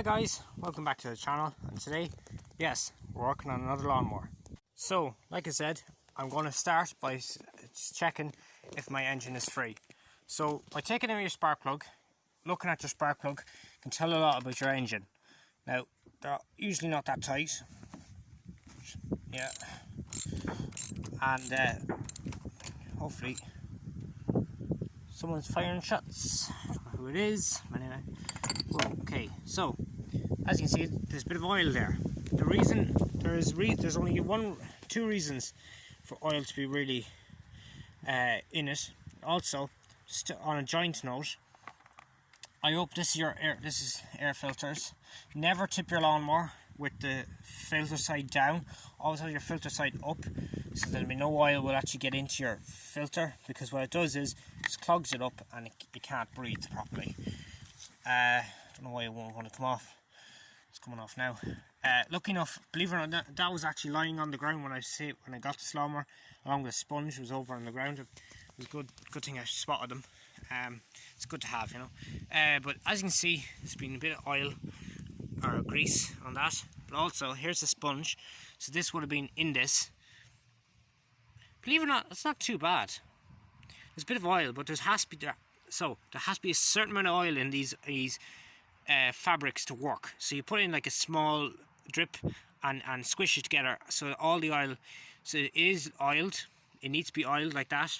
guys, welcome back to the channel, and today, yes, we're working on another lawnmower. So, like I said, I'm going to start by just checking if my engine is free. So, by taking out your spark plug, looking at your spark plug can tell a lot about your engine. Now, they're usually not that tight. Yeah. And hopefully someone's firing shots. I don't know who it is. Anyway. Okay, so as you can see, there's a bit of oil there. The reason there's only two reasons for oil to be really in it. Also, just on a joint note, I hope this is air filters. Never tip your lawnmower with the filter side down. Always have your filter side up, so there'll be no oil will actually get into your filter, because what it does is it just clogs it up and it can't breathe properly. I don't know why it won't want to come off. It's coming off now. Lucky enough, believe it or not, that was actually lying on the ground when I got this lawnmower, along with a sponge. It was over on the ground. It was good thing I spotted them. It's good to have, you know. But as you can see, there's been a bit of oil or grease on that. But also, here's the sponge. So this would have been in this. Believe it or not, it's not too bad. There's a bit of oil, but there has to be a certain amount of oil in these fabrics to work. So you put in like a small drip and squish it together, so all the oil, so it is oiled. It needs to be oiled like that.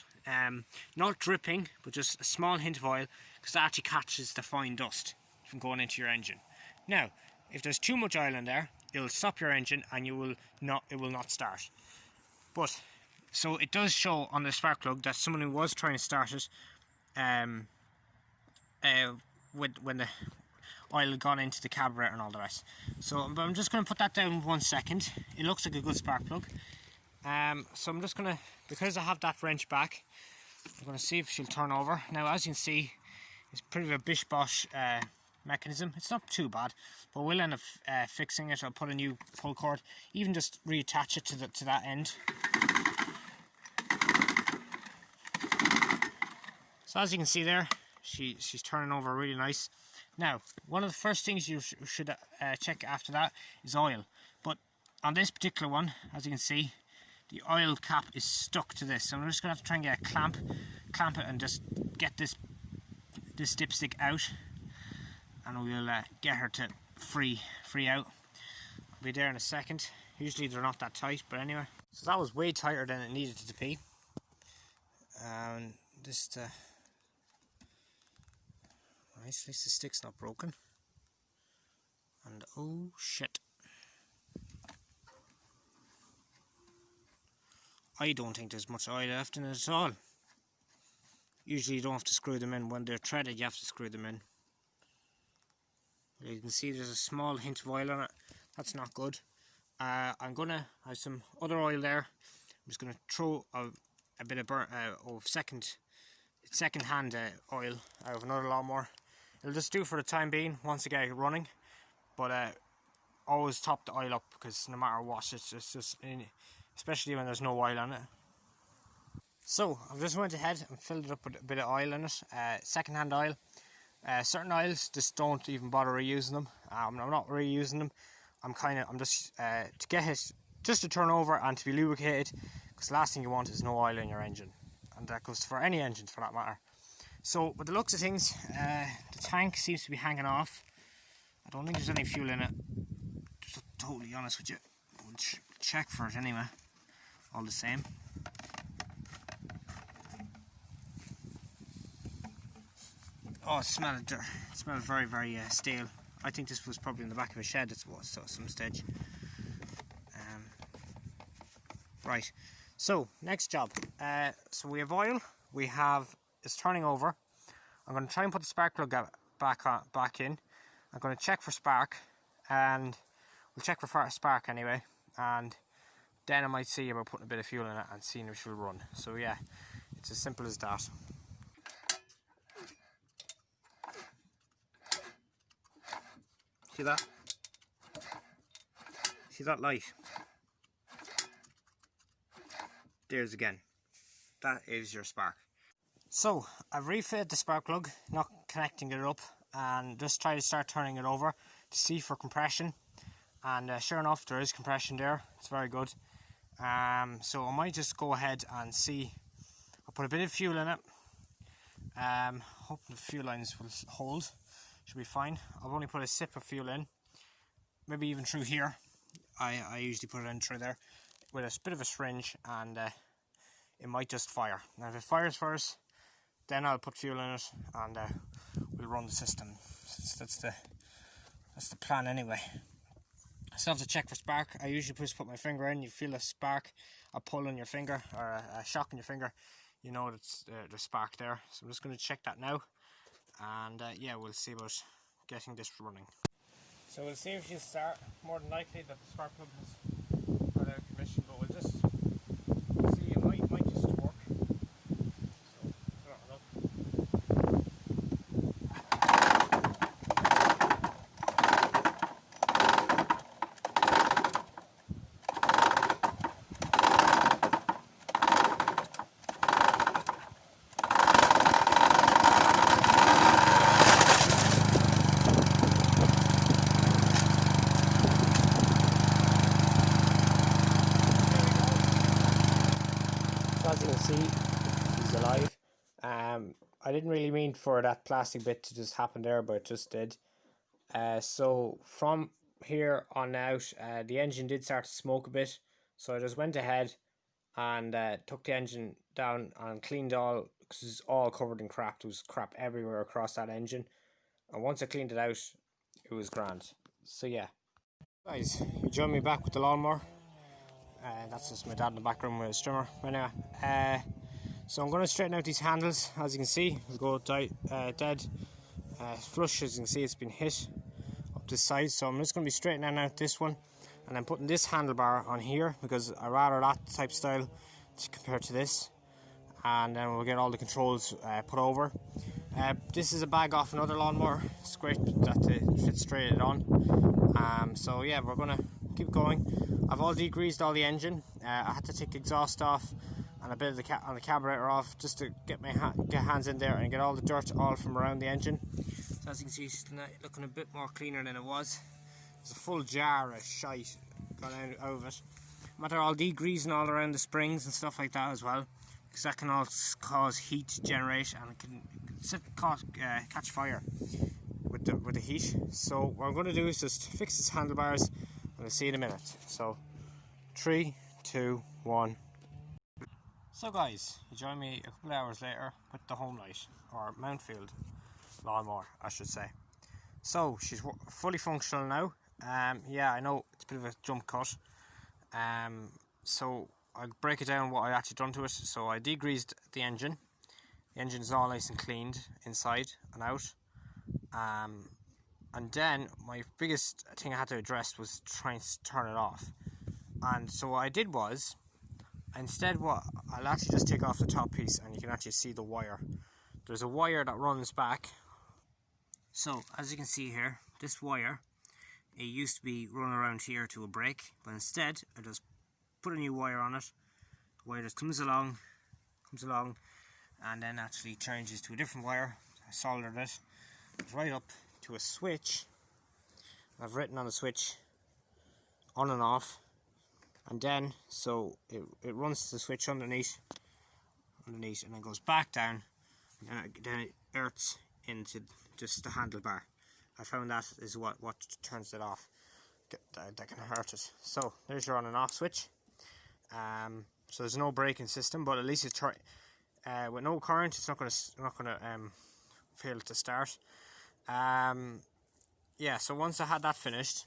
Not dripping, but just a small hint of oil, because that actually catches the fine dust from going into your engine. Now, if there's too much oil in there, it'll stop your engine and it will not start. But so it does show on the spark plug that someone who was trying to start it, when the oil had gone into the carburetor and all the rest. So, but I'm just going to put that down 1 second. It looks like a good spark plug. So I'm just going to, because I have that wrench back, I'm going to see if she'll turn over. Now, as you can see, it's pretty of a bish-bosh mechanism. It's not too bad, but we'll end up fixing it. I'll put a new pull cord, even just reattach it to that end. So as you can see there, she's turning over really nice. Now, one of the first things you should check after that is oil. But on this particular one, as you can see, the oil cap is stuck to this. So I'm just going to have to try and get a clamp it and just get this dipstick out. And we'll get her to free out. I'll be there in a second. Usually they're not that tight, but anyway. So that was way tighter than it needed to be. And just... Nice, at least the stick's not broken. And oh shit. I don't think there's much oil left in it at all. Usually you don't have to screw them in. When they're threaded, you have to screw them in. You can see there's a small hint of oil on it. That's not good. I'm gonna have some other oil there. I'm just gonna throw a bit of second-hand oil out of another lawnmower. It'll just do for the time being once I get it running, but always top the oil up, because no matter what, it's just especially when there's no oil on it. So I've just went ahead and filled it up with a bit of oil in it, second-hand oil. Certain oils just don't even bother reusing them. I'm not reusing them. I'm just to get it just to turn over and to be lubricated, because the last thing you want is no oil in your engine, and that goes for any engines for that matter. So, with the looks of things, the tank seems to be hanging off. I don't think there's any fuel in it, to be totally honest with you. We'll check for it anyway, all the same. Oh, it smells very, very stale. I think this was probably in the back of a shed at some stage. Right, so next job. So we have oil, it's turning over. I'm going to try and put the spark plug back in. I'm going to check for spark, and we'll check for spark anyway, and then I might see about putting a bit of fuel in it and seeing if she'll run. So yeah, it's as simple as that. See that? See that light? There's again. That is your spark. So I've refitted the spark plug, not connecting it up, and just try to start turning it over to see for compression, and sure enough there is compression there. It's very good. So I might just go ahead and see. I'll put a bit of fuel in it. Hope the fuel lines will hold. Should be fine. I'll only put a sip of fuel in, maybe even through here. I usually put it in through there with a bit of a syringe, and it might just fire. Now if it fires first, then I'll put fuel in it, and we'll run the system. That's the plan anyway. I still have to check for spark. I usually just put my finger in. You feel a spark, a pull on your finger, or a shock in your finger. You know that's the spark there. So I'm just going to check that now, and yeah, we'll see about getting this running. So we'll see if she'll start. More than likely that the spark plug has got out of commission, but we'll just see. It might just work. So I don't know. As you can see, he's alive. I didn't really mean for that plastic bit to just happen there, but it just did. So from here on out, the engine did start to smoke a bit, so I just went ahead and took the engine down and cleaned all, because it's all covered in crap. There was crap everywhere across that engine, and once I cleaned it out, it was grand. So yeah, guys, you join me back with the lawnmower. That's just my dad in the back room with a strimmer. Anyway, so I'm going to straighten out these handles. As you can see, we'll go dead flush. As you can see, it's been hit up this side, so I'm just going to be straightening out this one, and I'm putting this handlebar on here because I rather that type style compared to this, and then we'll get all the controls put over. This is a bag off another lawnmower. It's great that it fits straight on. So yeah, we're going to keep going. I've all degreased all the engine. I had to take the exhaust off and a bit of the carburetor off just to get my hands in there and get all the dirt all from around the engine. So as you can see, it's looking a bit more cleaner than it was. There's a full jar of shite gone out of it. Matter all degreasing all around the springs and stuff like that as well, because that can all cause heat to generate, and it can catch fire with the heat. So what I'm going to do is just fix this handlebars. We'll see in a minute. So 3, 2, 1. So guys, you join me a couple of hours later with the home light, or Mountfield lawnmower I should say. So she's fully functional now. Yeah, I know it's a bit of a jump cut. So I'll break it down what I actually done to it. So I degreased the engine. The engine is all nice and cleaned inside and out. And then my biggest thing I had to address was trying to turn it off. And so what I did was, instead I'll actually just take off the top piece, and you can actually see the wire. There's a wire that runs back. So as you can see here, this wire, it used to be running around here to a brake, but instead I just put a new wire on it. The wire just comes along, and then actually changes to a different wire. I soldered it right up to a switch. I've written on the switch on and off, and then so it runs to the switch underneath, and then goes back down, and then it earths into just the handlebar. I found that is what turns it off. That can hurt it. So there's your on and off switch. So there's no braking system, but at least it's with no current, it's not gonna fail to start. Yeah, so once I had that finished,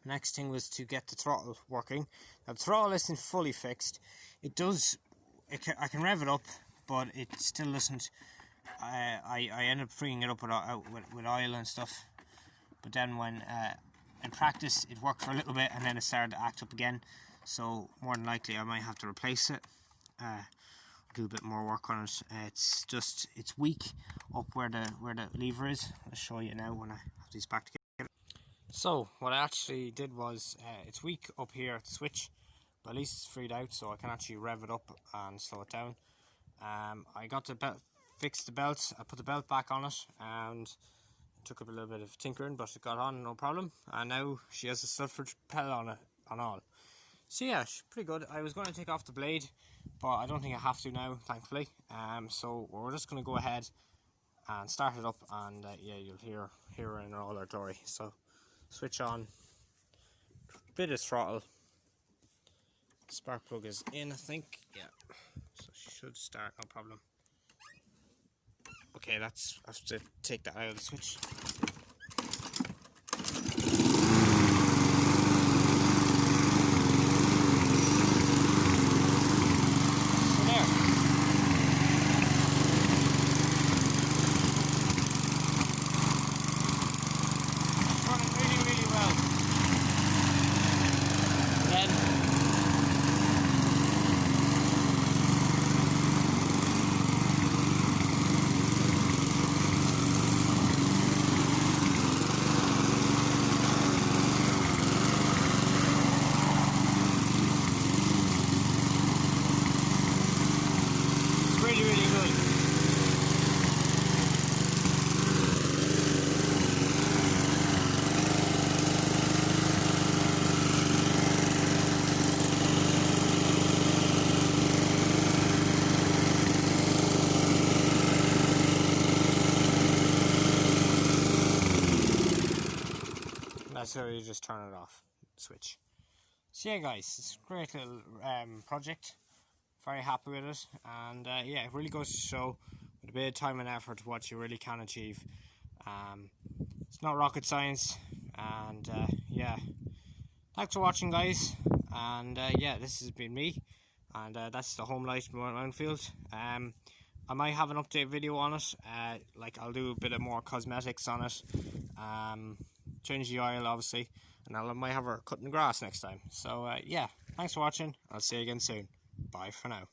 next thing was to get the throttle working. Now the throttle isn't fully fixed. I can rev it up, but it still doesn't. I end up freeing it up with oil and stuff. But then when in practice it worked for a little bit, and then it started to act up again. So more than likely I might have to replace it. Do a bit more work on it. It's weak up where the lever is. I'll show you now when I have these back together. So what I actually did was, it's weak up here at the switch, but at least it's freed out, so I can actually rev it up and slow it down. I got the belt, fixed the belt. I put the belt back on it, and Took a little bit of tinkering, but it got on no problem. And now she has a self-propel on it, on all. So yeah, she's pretty good. I was going to take off the blade, but I don't think I have to now, thankfully. So we're just going to go ahead and start it up, and yeah, you'll hear her in all her glory. So switch on, bit of throttle. Spark plug is in, I think. Yeah, so she should start, no problem. Okay, I have to take that out of the switch. Really good. That's how you just turn it off, switch. So yeah guys, it's a great little project. Very happy with it, and yeah, it really goes to show with a bit of time and effort what you really can achieve. It's not rocket science, and yeah, thanks for watching guys, and yeah, this has been me, and that's the home light Mountfield. I might have an update video on it, like I'll do a bit of more cosmetics on it, change the oil obviously, and I might have her cutting the grass next time. So yeah, thanks for watching, I'll see you again soon. Bye for now.